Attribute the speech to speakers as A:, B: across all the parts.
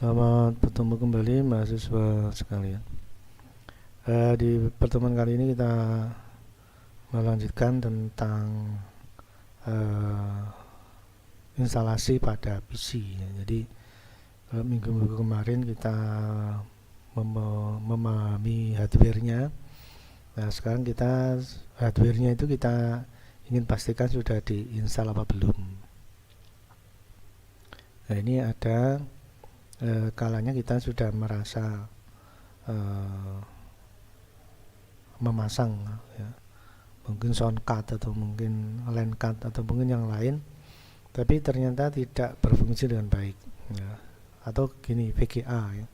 A: Selamat bertemu kembali mahasiswa sekalian. Di pertemuan kali ini kita melanjutkan tentang eh, instalasi pada PC. Ya. Jadi minggu-minggu kemarin kita memahami hardware-nya. Nah sekarang hardware-nya itu kita ingin pastikan sudah diinstal apa belum. Nah ini ada kalanya kita sudah merasa eh, memasang, ya, mungkin sound card atau mungkin line card atau mungkin yang lain, tapi ternyata tidak berfungsi dengan baik, ya. Atau gini, VGA, ya.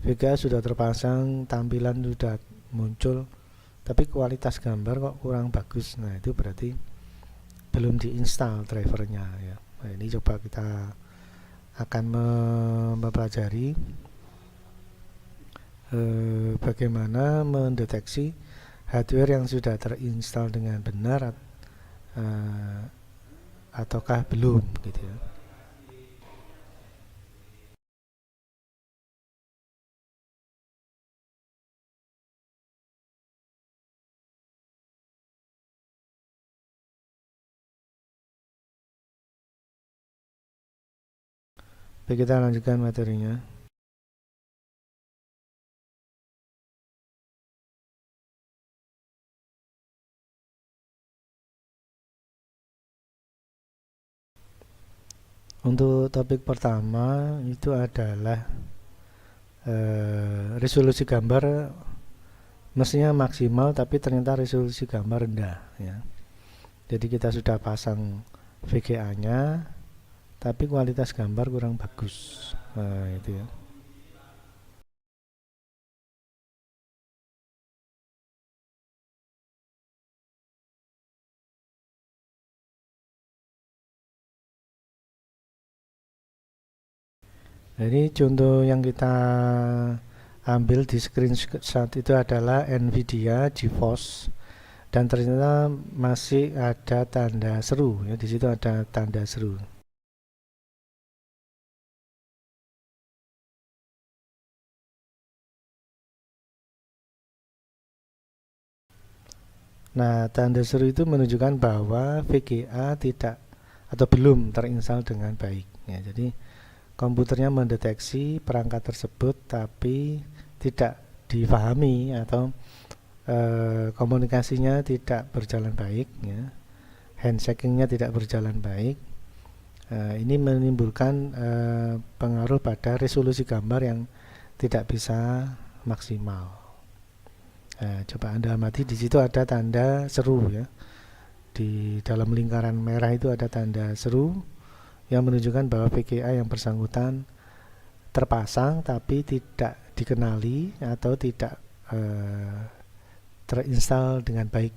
A: VGA sudah terpasang, tampilan sudah muncul, tapi kualitas gambar kok kurang bagus. Nah itu berarti belum diinstal drivernya, ya. Nah, ini coba kita akan mempelajari bagaimana mendeteksi hardware yang sudah terinstall dengan benar uh, ataukah belum, gitu ya. Baik, kita lanjutkan materinya. Untuk topik pertama itu adalah resolusi gambar mestinya maksimal, tapi ternyata resolusi gambar rendah, ya. Jadi kita sudah pasang VGA-nya, tapi kualitas gambar kurang bagus. Nah, itu ya. Jadi contoh yang kita ambil di screenshot itu adalah Nvidia GeForce, dan ternyata masih ada tanda seru, ya. Di situ ada tanda seru. Nah, tanda seru itu menunjukkan bahwa VGA tidak atau belum terinstall dengan baik, ya. Jadi komputernya mendeteksi perangkat tersebut tapi tidak difahami, atau komunikasinya tidak berjalan baik, ya. Handshakingnya tidak berjalan baik. Ini menimbulkan pengaruh pada resolusi gambar yang tidak bisa maksimal. Coba Anda amati, di situ ada tanda seru, ya. Di dalam lingkaran merah itu ada tanda seru yang menunjukkan bahwa VGA yang bersangkutan terpasang tapi tidak dikenali atau tidak terinstall dengan baik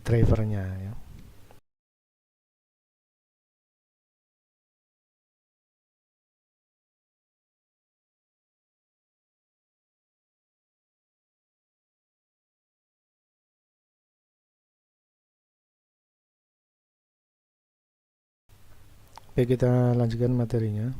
A: drivernya, ya. Oke, kita lanjutkan materinya.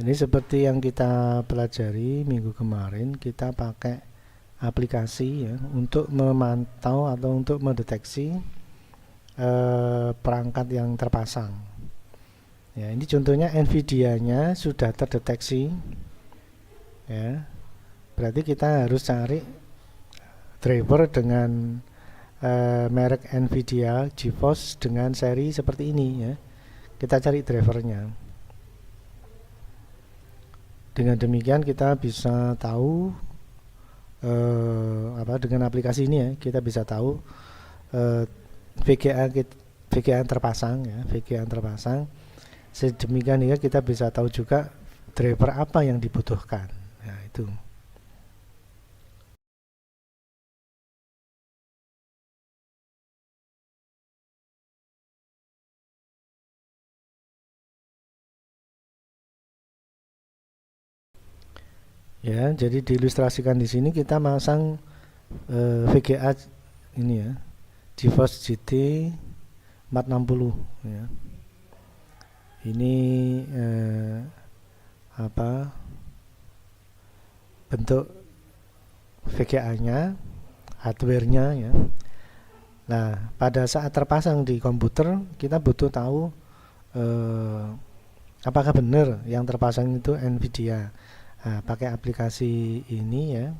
A: Ini seperti yang kita pelajari minggu kemarin, kita pakai aplikasi, ya, untuk memantau atau untuk mendeteksi perangkat yang terpasang. Ya, ini contohnya Nvidia-nya sudah terdeteksi, ya. Berarti kita harus cari driver dengan merek Nvidia GeForce dengan seri seperti ini, ya. Kita cari drivernya. Dengan demikian kita bisa tahu dengan aplikasi ini, ya, kita bisa tahu eh, VGA VGA yang terpasang, ya, VGA yang terpasang. Sedemikian hingga kita bisa tahu juga driver apa yang dibutuhkan. Nah, itu. Ya, jadi diilustrasikan di sini kita masang VGA ini ya, GeForce GT 460 ya. Ini bentuk VGA-nya, hardware-nya ya. Nah, pada saat terpasang di komputer, kita butuh tahu apakah benar yang terpasang itu NVIDIA. Nah, pakai aplikasi ini ya,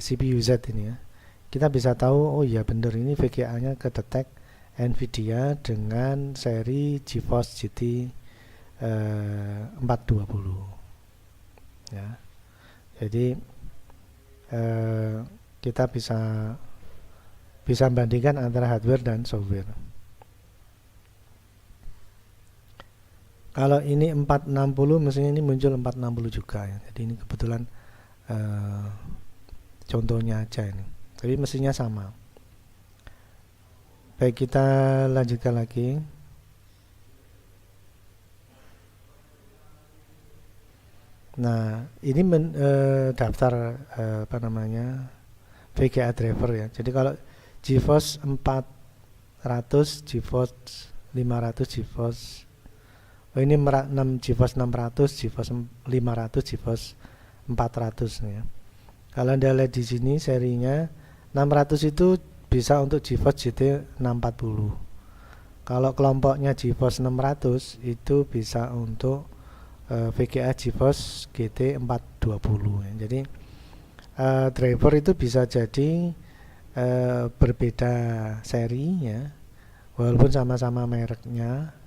A: CPU-Z ini ya, kita bisa tahu, oh iya benar ini VGA-nya kedetek NVIDIA dengan seri GeForce GT 420 ya. Jadi kita bisa bandingkan antara hardware dan software. Kalau ini 460, mestinya ini muncul 460 juga ya. Jadi ini kebetulan contohnya aja ini. Tapi mestinya sama. Baik, kita lanjutkan lagi. Nah, ini daftar VGA driver ya. Jadi kalau GeForce 400, GeForce 500, GeForce ini GeForce 600, GeForce 500, GeForce 400 nih ya. Kalau Anda lihat di sini serinya 600 itu bisa untuk GeForce GT 640. Kalau kelompoknya GeForce 600 itu bisa untuk VGA GeForce GT 420 ya. Jadi driver itu bisa jadi berbeda seri ya, walaupun sama-sama mereknya,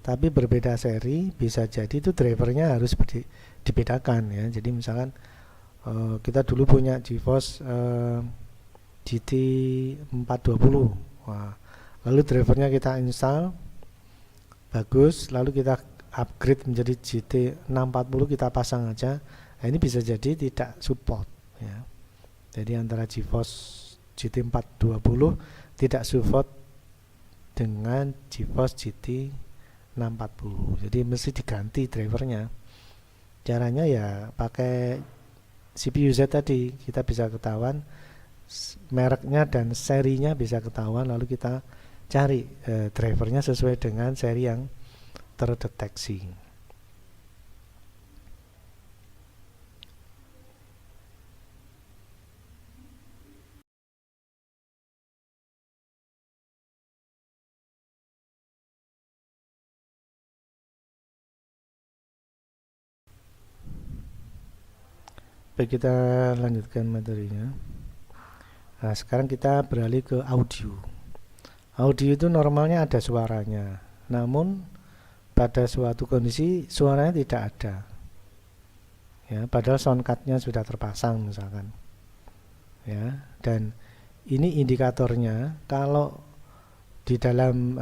A: tapi berbeda seri. Bisa jadi itu drivernya harus dibedakan ya. Jadi misalkan kita dulu punya GeForce GT 420, wah, lalu drivernya kita install bagus, lalu kita upgrade menjadi GT 640, kita pasang aja. Nah, ini bisa jadi tidak support ya. Jadi antara GeForce GT 420 tidak support dengan GeForce GT 640. Jadi mesti diganti drivernya. Caranya ya pakai CPU-Z tadi, kita bisa ketahuan mereknya dan serinya bisa ketahuan, lalu kita cari drivernya sesuai dengan seri yang terdeteksi. Baik, kita lanjutkan materinya. Nah, sekarang kita beralih ke audio. Audio itu normalnya ada suaranya, namun pada suatu kondisi suaranya tidak ada ya, padahal soundcardnya sudah terpasang misalkan ya. Dan ini indikatornya kalau di dalam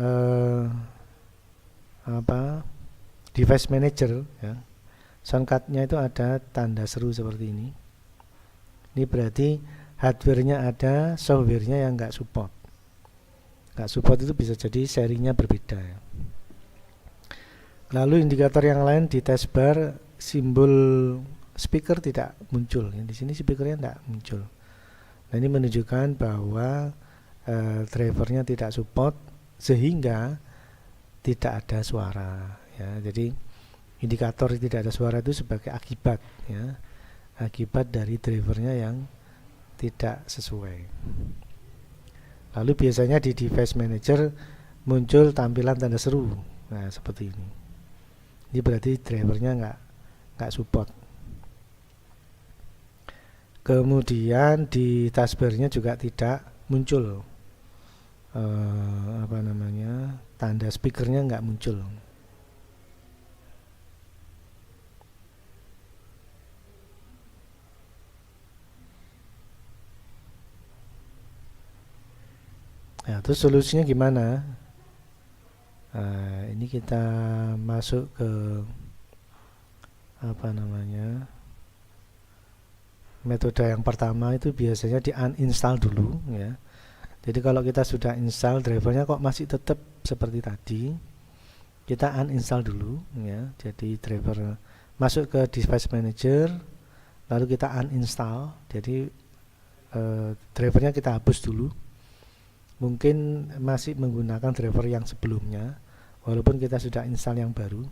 A: device manager ya, soundcardnya itu ada tanda seru seperti ini. Ini berarti hardware-nya ada, software-nya yang nggak support. Nggak support itu bisa jadi serinya berbeda ya. Lalu indikator yang lain di taskbar, simbol speaker tidak muncul. Di sini speakernya tidak muncul. Nah, ini menunjukkan bahwa drivernya tidak support sehingga tidak ada suara ya. Jadi indikator tidak ada suara itu sebagai akibat ya, akibat dari drivernya yang tidak sesuai. Lalu biasanya di device manager muncul tampilan tanda seru. Nah, seperti ini. Ini berarti drivernya nggak support. Kemudian di taskbarnya juga tidak muncul tanda speakernya nggak muncul. Nah, terus solusinya gimana? Nah, ini kita masuk ke metode yang pertama, itu biasanya di uninstall dulu ya. Jadi kalau kita sudah install drivernya kok masih tetap seperti tadi, kita uninstall dulu ya. Jadi driver masuk ke device manager, lalu kita uninstall. Jadi drivernya kita hapus dulu. Mungkin masih menggunakan driver yang sebelumnya, walaupun kita sudah install yang baru.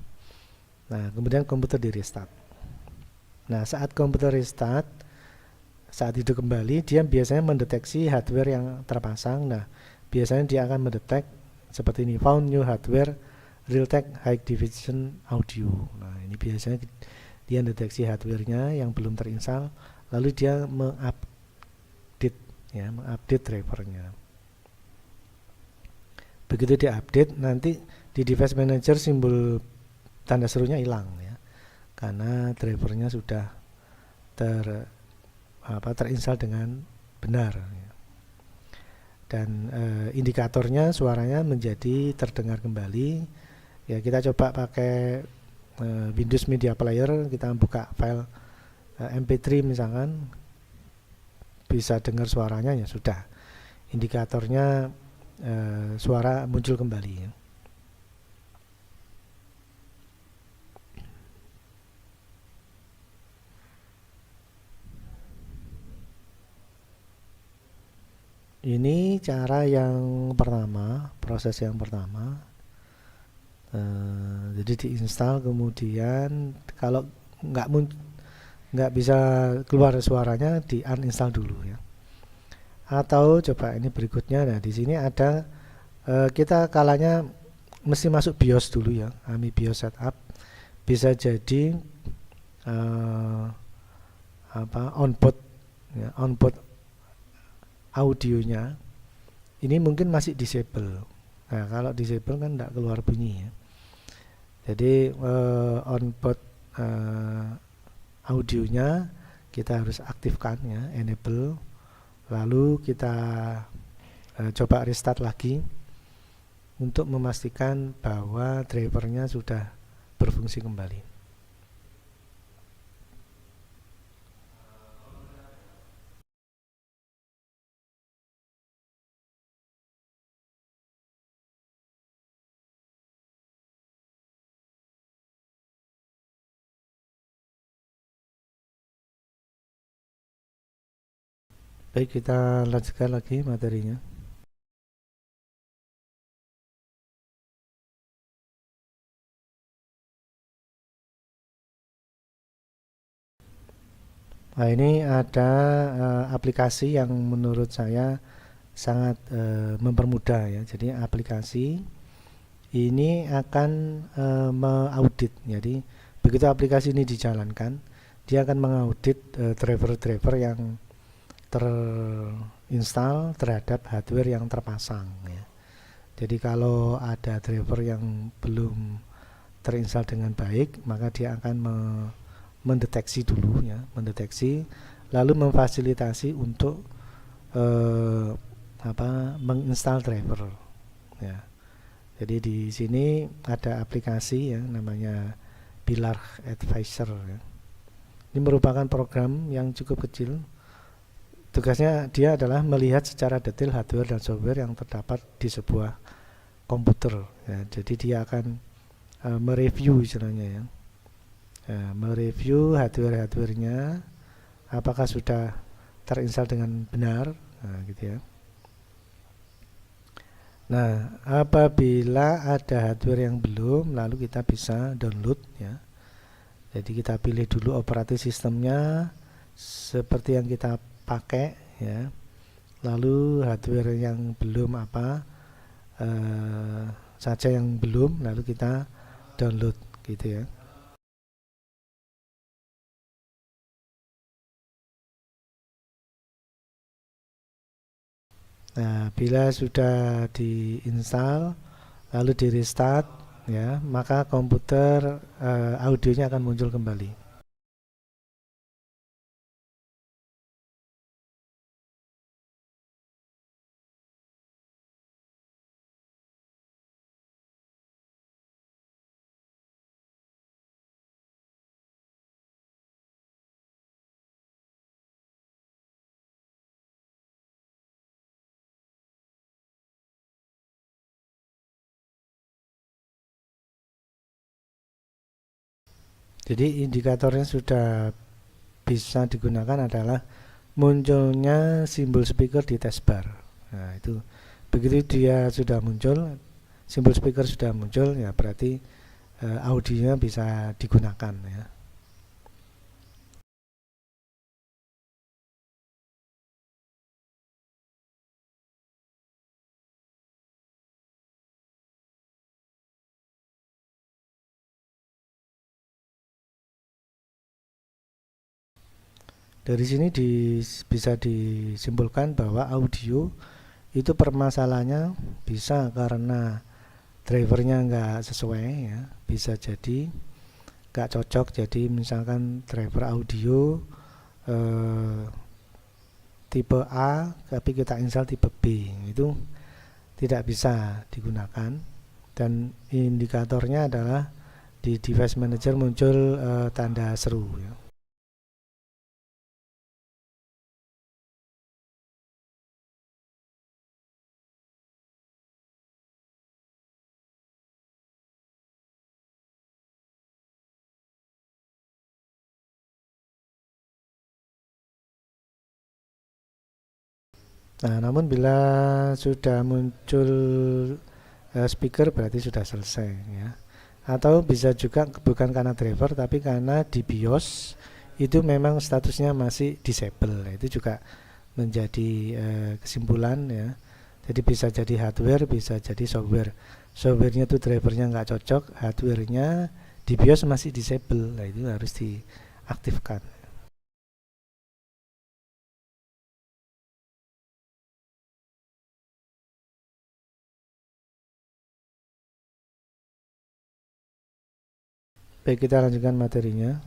A: Nah, kemudian komputer di restart. Nah, saat komputer restart, saat hidup kembali, dia biasanya mendeteksi hardware yang terpasang. Nah, biasanya dia akan mendetek seperti ini, found new hardware, Realtek High Definition Audio. Nah, ini biasanya dia mendeteksi hardware-nya yang belum terinstall, lalu dia mengupdate drivernya. Begitu dia update, nanti di device manager simbol tanda serunya hilang ya, karena drivernya sudah terinstall dengan benar ya. Dan indikatornya suaranya menjadi terdengar kembali ya. Kita coba pakai Windows Media Player, kita buka file MP3 misalkan, bisa dengar suaranya ya, sudah indikatornya suara muncul kembali ya. Ini cara yang pertama, proses yang pertama. Jadi diinstal, kemudian kalau nggak bisa keluar suaranya, di uninstall dulu ya. Atau coba ini berikutnya. Nah, di sini ada kita kalanya mesti masuk BIOS dulu ya, AMI BIOS setup. Bisa jadi onboard ya, onboard audionya ini mungkin masih disable. Nah, kalau disable kan tidak keluar bunyi ya. Jadi onboard audionya kita harus aktifkan ya, enable. Lalu kita coba restart lagi untuk memastikan bahwa drivernya sudah berfungsi kembali. Baik, kita lanjutkan lagi materinya. Nah, ini ada aplikasi yang menurut saya sangat mempermudah ya. Jadi aplikasi ini akan mengaudit. Jadi begitu aplikasi ini dijalankan, dia akan mengaudit driver-driver yang terinstall terhadap hardware yang terpasang ya. Jadi kalau ada driver yang belum terinstall dengan baik, maka dia akan mendeteksi dulu ya, mendeteksi, lalu memfasilitasi untuk menginstal driver ya. Jadi di sini ada aplikasi ya, namanya Pilar Advisor ya. Ini merupakan program yang cukup kecil. Tugasnya dia adalah melihat secara detail hardware dan software yang terdapat di sebuah komputer ya. Jadi dia akan mereview istilahnya ya, mereview hardware-nya apakah sudah terinstall dengan benar, nah, gitu ya. Nah, apabila ada hardware yang belum, lalu kita bisa download ya. Jadi kita pilih dulu operating sistemnya seperti yang kita pakai ya. Lalu hardware yang belum saja yang belum, lalu kita download gitu ya. Nah, bila sudah diinstal lalu di restart ya, maka komputer audionya akan muncul kembali. Jadi indikatornya sudah bisa digunakan adalah munculnya simbol speaker di taskbar. Nah, itu begitu dia sudah muncul, simbol speaker sudah muncul, ya berarti audionya bisa digunakan ya. Dari sini bisa disimpulkan bahwa audio itu permasalahannya bisa karena drivernya nggak sesuai ya, bisa jadi nggak cocok. Jadi misalkan driver audio tipe A tapi kita install tipe B, itu tidak bisa digunakan. Dan indikatornya adalah di device manager muncul tanda seru ya. Nah, namun bila sudah muncul speaker berarti sudah selesai ya. Atau bisa juga bukan karena driver tapi karena di BIOS itu memang statusnya masih disable. Nah, itu juga menjadi kesimpulan ya. Jadi bisa jadi hardware, bisa jadi software. Softwarenya tuh drivernya nggak cocok, hardwarenya di BIOS masih disable. Nah, itu harus diaktifkan. Baik, kita lanjutkan materinya.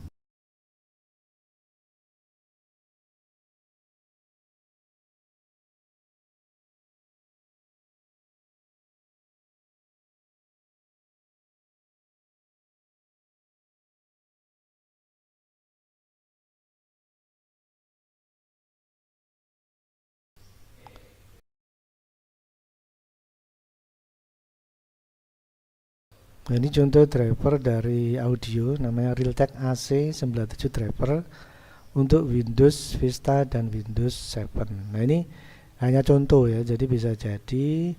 A: Nah, ini contoh driver dari audio namanya Realtek AC97 driver untuk Windows Vista dan Windows 7. Nah, ini hanya contoh ya, jadi bisa jadi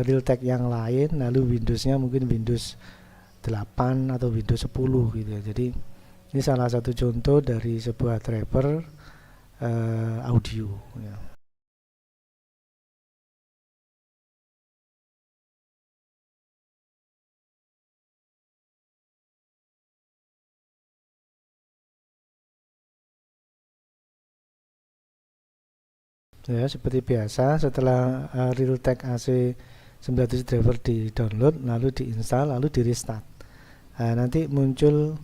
A: Realtek yang lain lalu Windowsnya mungkin Windows 8 atau Windows 10 gitu ya. Jadi ini salah satu contoh dari sebuah driver audio ya. Ya, seperti biasa setelah Realtek AC97 driver di download lalu diinstal lalu di restart. Nah, nanti muncul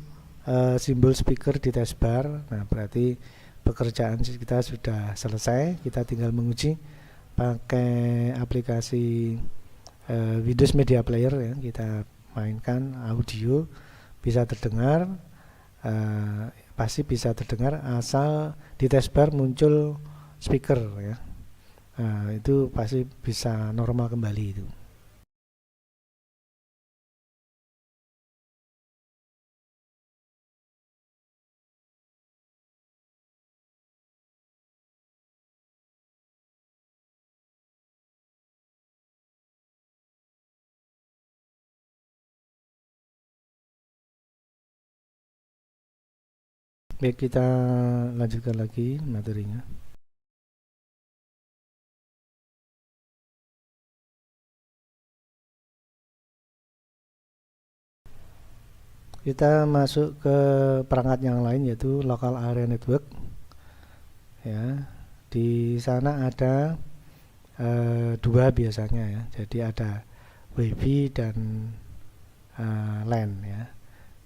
A: simbol speaker di taskbar. Nah, berarti pekerjaan kita sudah selesai. Kita tinggal menguji pakai aplikasi Windows Media Player ya. Kita mainkan audio bisa terdengar, pasti bisa terdengar asal di taskbar muncul speaker ya. Nah, itu pasti bisa normal kembali itu. Baik, kita lanjutkan lagi materinya. Kita masuk ke perangkat yang lain yaitu local area network. Ya, di sana ada dua biasanya ya. Jadi ada WiFi dan LAN ya.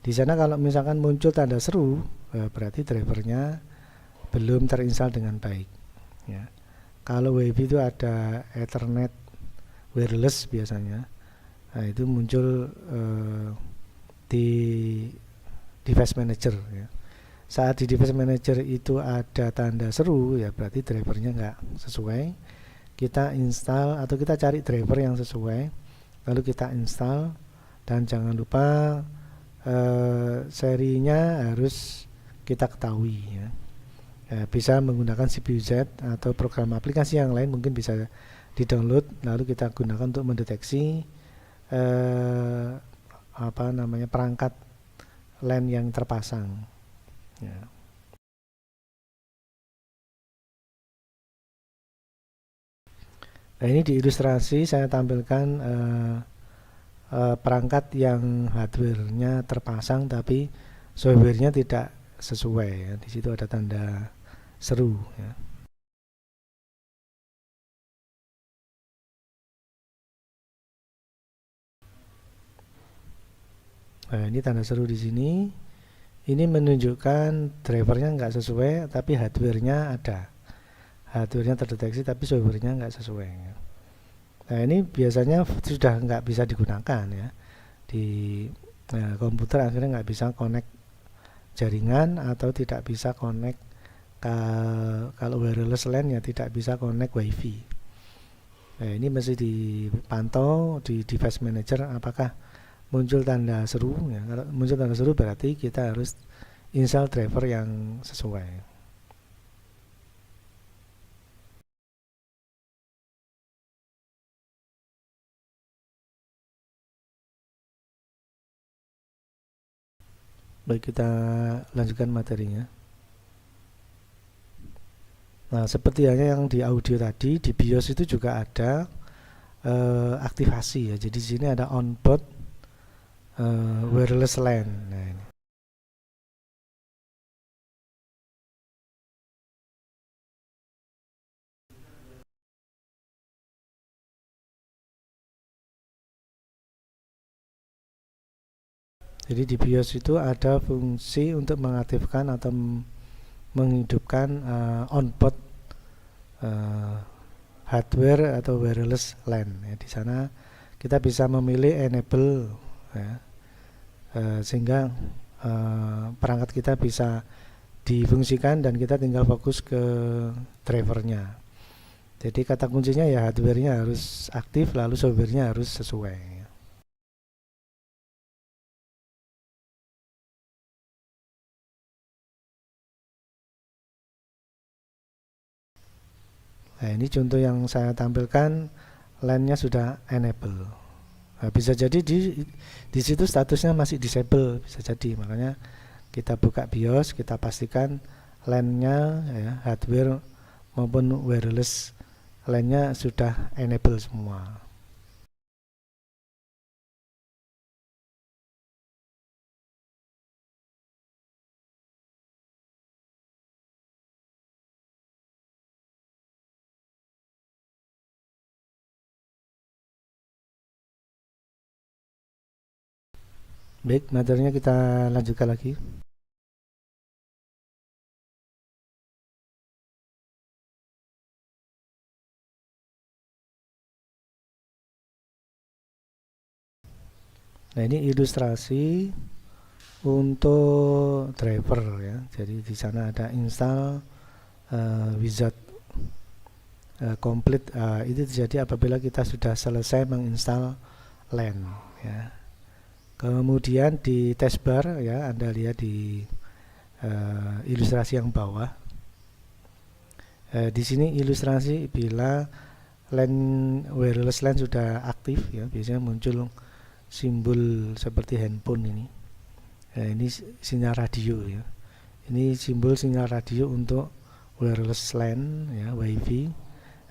A: Di sana kalau misalkan muncul tanda seru, berarti drivernya belum terinstall dengan baik. Ya. Kalau WiFi itu ada Ethernet wireless biasanya. Nah, itu muncul di device manager ya. Saat di device manager itu ada tanda seru ya berarti drivernya nggak sesuai. Kita install atau kita cari driver yang sesuai lalu kita install, dan jangan lupa serinya harus kita ketahui ya. Bisa menggunakan CPU Z atau program aplikasi yang lain mungkin bisa di-download lalu kita gunakan untuk mendeteksi perangkat LAN yang terpasang ya. Nah, ini di ilustrasi saya tampilkan perangkat yang hardware-nya terpasang tapi software-nya tidak sesuai ya. Di situ ada tanda seru ya. Nah, ini tanda seru di sini. Ini menunjukkan drivernya nggak sesuai tapi hardware-nya ada. Hardware-nya terdeteksi tapi software-nya nggak sesuai ya. Nah, ini biasanya sudah nggak bisa digunakan ya. Di komputer akhirnya nggak bisa connect jaringan atau tidak bisa connect kalau wireless LAN ya tidak bisa connect WiFi. Nah, ini mesti dipantau di device manager apakah muncul tanda seru ya. Kalau muncul tanda seru berarti kita harus install driver yang sesuai. Baik, kita lanjutkan materinya. Nah, seperti halnya yang di audio tadi, di BIOS itu juga ada aktivasi ya. Jadi di sini ada onboard wireless LAN. Nah, ini. Jadi di BIOS itu ada fungsi untuk mengaktifkan atau menghidupkan onboard hardware atau wireless LAN. Ya, di sana kita bisa memilih enable ya, sehingga perangkat kita bisa difungsikan dan kita tinggal fokus ke drivernya. Jadi kata kuncinya ya hardware-nya harus aktif lalu software-nya harus sesuai. Nah, ini contoh yang saya tampilkan LAN-nya sudah enable. Nah, bisa jadi di situ statusnya masih disable, bisa jadi. Makanya kita buka BIOS, kita pastikan LAN-nya ya, hardware maupun wireless LAN-nya sudah enable semua. Baik, materinya kita lanjutkan lagi. Nah, ini ilustrasi untuk driver ya. Jadi di sana ada install wizard complete. Itu terjadi apabila kita sudah selesai menginstal LAN ya. Kemudian di taskbar ya, Anda lihat di ilustrasi yang bawah. Di sini ilustrasi bila LAN wireless LAN sudah aktif ya, biasanya muncul simbol seperti handphone ini. Ini sinyal radio ya. Ini simbol sinyal radio untuk wireless LAN ya, WiFi.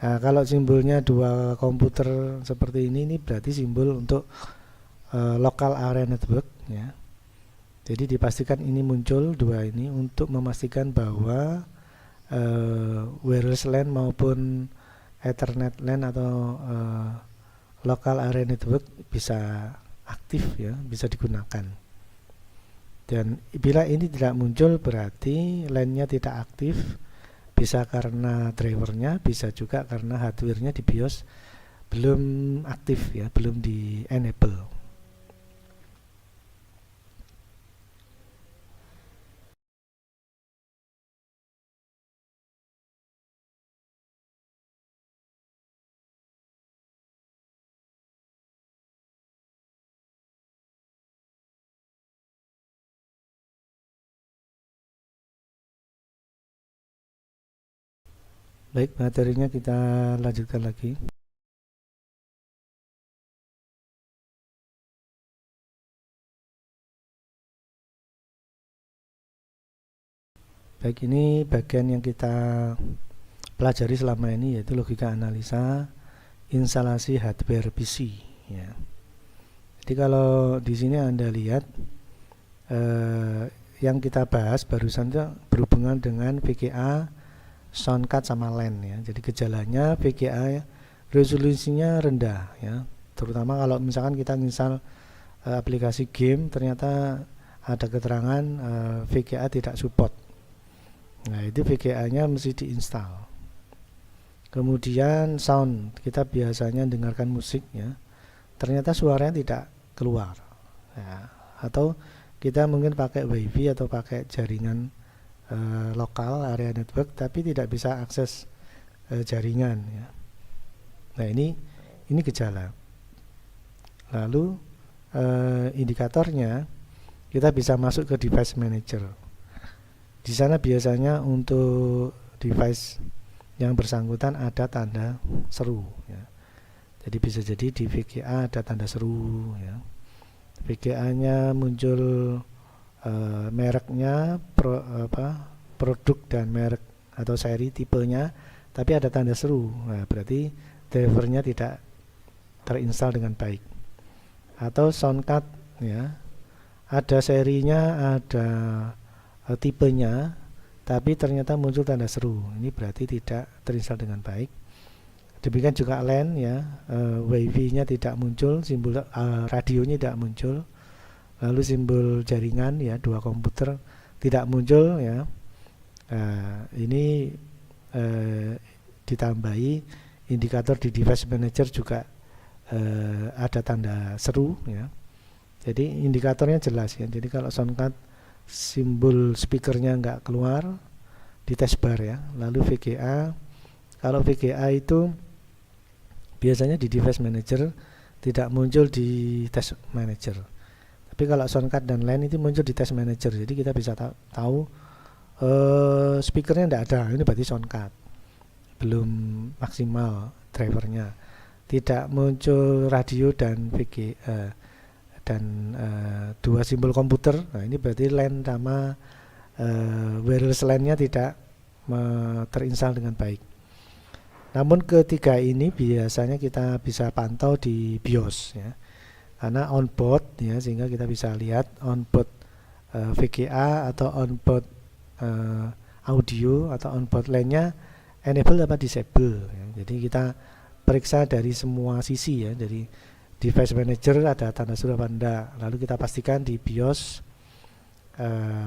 A: Nah, kalau simbolnya dua komputer seperti ini berarti simbol untuk local area network ya. Jadi dipastikan ini muncul dua ini untuk memastikan bahwa wireless LAN maupun Ethernet LAN atau local area network bisa aktif ya, bisa digunakan. Dan bila ini tidak muncul berarti LAN-nya tidak aktif, bisa karena drivernya, bisa juga karena hardware-nya di BIOS belum aktif ya, belum di enable. Baik, materinya kita lanjutkan lagi. Baik, ini bagian yang kita pelajari selama ini, yaitu logika analisa instalasi hardware PC ya. Jadi kalau di sini Anda lihat yang kita bahas barusan itu berhubungan dengan VGA, soundcard sama LAN ya. Jadi gejalanya VGA resolusinya rendah ya. Terutama kalau misalkan kita install aplikasi game, ternyata ada keterangan VGA tidak support. Nah, itu VGA-nya mesti diinstal. Kemudian sound, kita biasanya dengarkan musik ya, ternyata suaranya tidak keluar ya. Atau kita mungkin pakai wifi atau pakai jaringan lokal area network tapi tidak bisa akses jaringan ya. Nah, ini gejala. Lalu indikatornya kita bisa masuk ke device manager. Di sana biasanya untuk device yang bersangkutan ada tanda seru ya. Jadi bisa jadi di VGA ada tanda seru ya. VGA-nya muncul mereknya, produk dan merek atau seri tipenya, tapi ada tanda seru. Nah, berarti drivernya tidak terinstall dengan baik. Atau soundcard ya, ada serinya, ada tipenya, tapi ternyata muncul tanda seru. Ini berarti tidak terinstall dengan baik. Demikian juga LAN ya, wifi-nya tidak muncul, simbol radionya tidak muncul, lalu simbol jaringan ya, dua komputer tidak muncul ya. Ini ditambahi indikator di device manager juga ada tanda seru ya. Jadi indikatornya jelas ya. Jadi kalau soundcard simbol speakernya nggak keluar di taskbar ya. Lalu VGA, kalau VGA itu biasanya di device manager, tidak muncul di task manager. Tapi kalau soundcard dan LAN itu muncul di task manager. Jadi kita bisa tahu speakernya tidak ada, ini berarti soundcard belum maksimal drivernya. Tidak muncul radio dan VGA dan dua simbol komputer. Nah, ini berarti LAN sama wireless LAN-nya tidak terinstall dengan baik. Namun ketiga ini biasanya kita bisa pantau di BIOS ya. Karena onboard ya, sehingga kita bisa lihat onboard VGA atau onboard audio atau onboard LAN-nya enable apa disable ya. Jadi kita periksa dari semua sisi ya, dari device manager ada tanda seru apa enggak, lalu kita pastikan di BIOS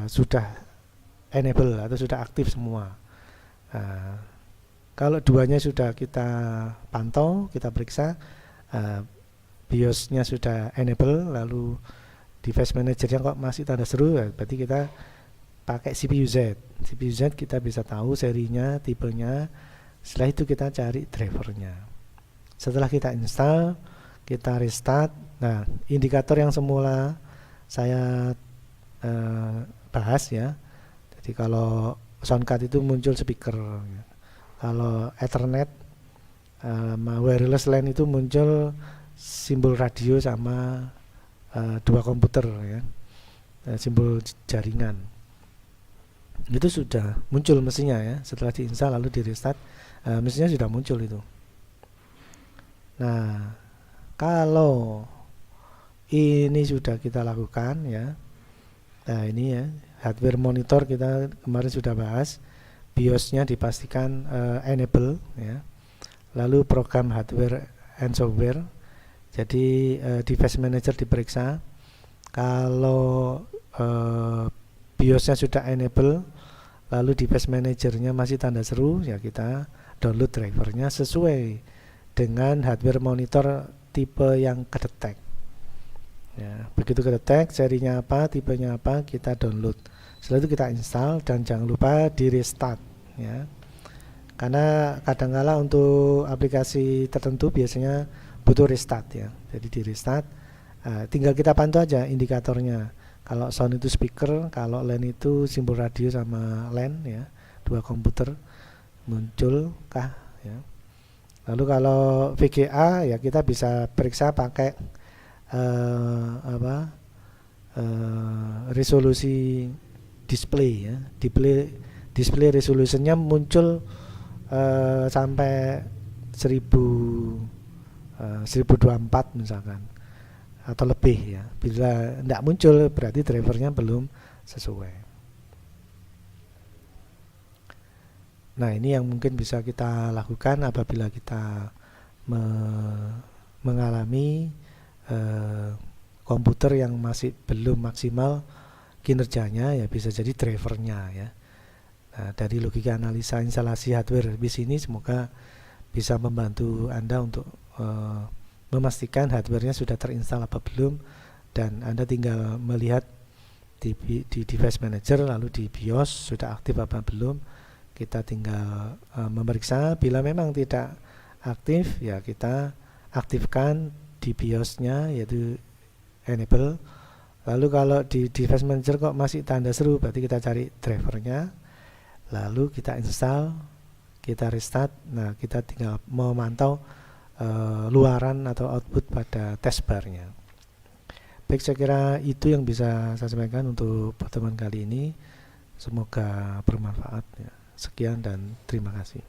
A: sudah enable atau sudah aktif semua. Kalau duanya sudah kita pantau, kita periksa, BIOS-nya sudah enable, lalu device manager-nya kok masih tanda seru, berarti kita pakai CPU Z. CPU Z kita bisa tahu serinya, tipenya. Setelah itu kita cari drivernya. Setelah kita install, kita restart. Nah, indikator yang semula saya bahas ya. Jadi kalau soundcard itu muncul speaker. Kalau Ethernet wireless LAN itu muncul simbol radio sama dua komputer ya, simbol jaringan. Itu sudah muncul mestinya ya. Setelah diinstal lalu di restart, mestinya sudah muncul itu. Nah, kalau ini sudah kita lakukan ya, nah ini ya, hardware monitor kita kemarin sudah bahas, BIOS-nya dipastikan enable ya, lalu program hardware and software. Jadi device manager diperiksa, kalau BIOS-nya sudah enable, lalu device managernya masih tanda seru, ya kita download drivernya sesuai dengan hardware monitor tipe yang kedetek. Ya, begitu kedetek, serinya apa, tipenya apa, kita download. Setelah itu kita install dan jangan lupa di restart. Ya, karena kadangkala untuk aplikasi tertentu biasanya butuh restart ya. Jadi di restart, tinggal kita pantau aja indikatornya. Kalau sound itu speaker, kalau LAN itu simbol radio sama LAN ya, dua komputer. munculkah ya. Lalu kalau VGA ya kita bisa periksa pakai resolusi display ya. Display resolusinya muncul sampai 1024 misalkan atau lebih ya. Bila tidak muncul berarti drivernya belum sesuai. Nah, ini yang mungkin bisa kita lakukan apabila kita mengalami komputer yang masih belum maksimal kinerjanya, ya bisa jadi drivernya ya. Nah, dari logika analisa instalasi hardware di sini semoga bisa membantu Anda untuk memastikan hardware-nya sudah terinstall apa belum, dan Anda tinggal melihat di device manager lalu di BIOS sudah aktif apa belum. Kita tinggal memeriksa, bila memang tidak aktif ya kita aktifkan di BIOS-nya yaitu enable. Lalu kalau di device manager kok masih tanda seru, berarti kita cari drivernya, lalu kita install, kita restart. Nah, kita tinggal memantau luaran atau output pada taskbar-nya. Baik, saya kira itu yang bisa saya sampaikan untuk pertemuan kali ini. Semoga bermanfaat ya. Sekian dan terima kasih.